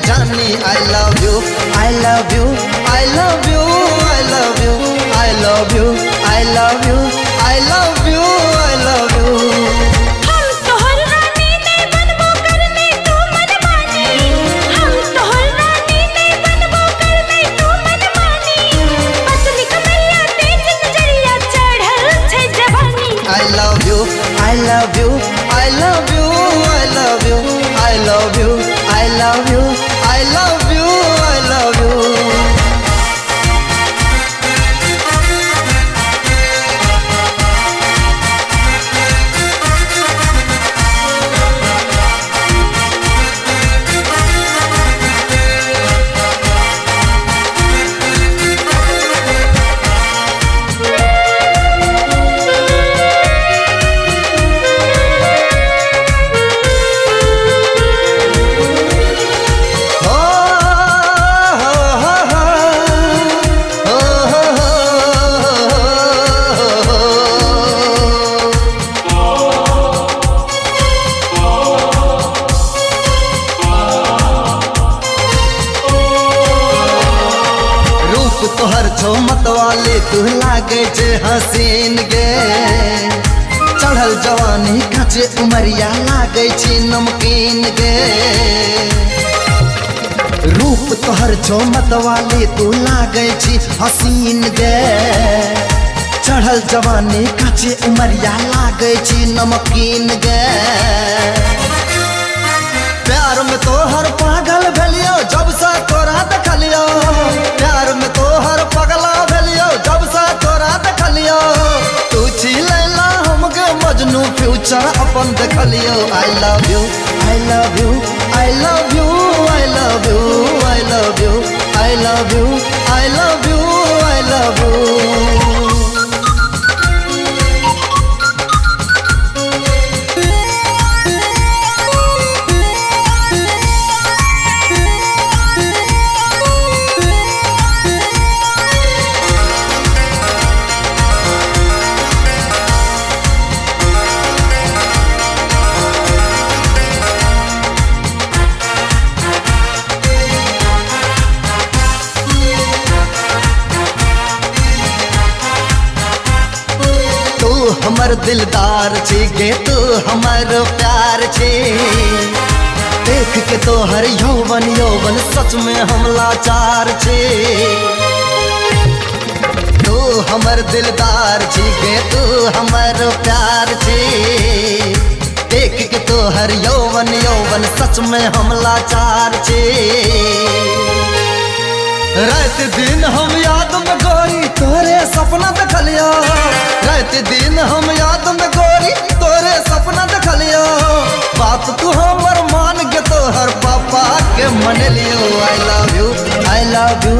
जानी I love you, I love you, I love you, I love you, I love you, I love you, I love you, I love you। हम तोहर रानी नहीं बनबो करने तू मनमानी, हम तोहर रानी नहीं बनबो करने तू मनमानी, पतली कमरिया तेज नजरिया चढ़ल छै जवानी। I love you, I love you, I love you, I love you, I love you, I love you, I love you, I love you। तोहर छो मतवाले तू लागे छे हसीन गे, चढ़ल जवानी काचे उमरिया लागे छे नमकीन गे। रूप तोहर छो मतवाले तू लागे छे हसीन गे, चढ़ल जवानी काचे उमरिया लागे छे नमकीन गे। प्यार में तोहर पागल भेलियो जब से तोरा देखलियो, प्यार में तोहर पगला भेलियो जब से तोरा देखलियो। तू छी लैला हमके मजनू फ्यूचर अपन देखलियो। I love you, I love you, I love you, I love you, I love you, I love you, I love you, I love you। हमर दिलदार छी गे तू हमर प्यार छी, देख के तोहर यौवन यौवन सच में हम लाचार छी। तू हमर दिलदार छी गे तू हमर प्यार छी, देख के तोहर यौवन यौवन सच में हम लाचार छी। रात दिन हम याद में गोरी तोरे सपना देखलियो, रात दिन हम याद में गोरी तोरे सपना देखलियो। बात तू हमर मान के तोहर पापा के मन लियो। I love you, I love you,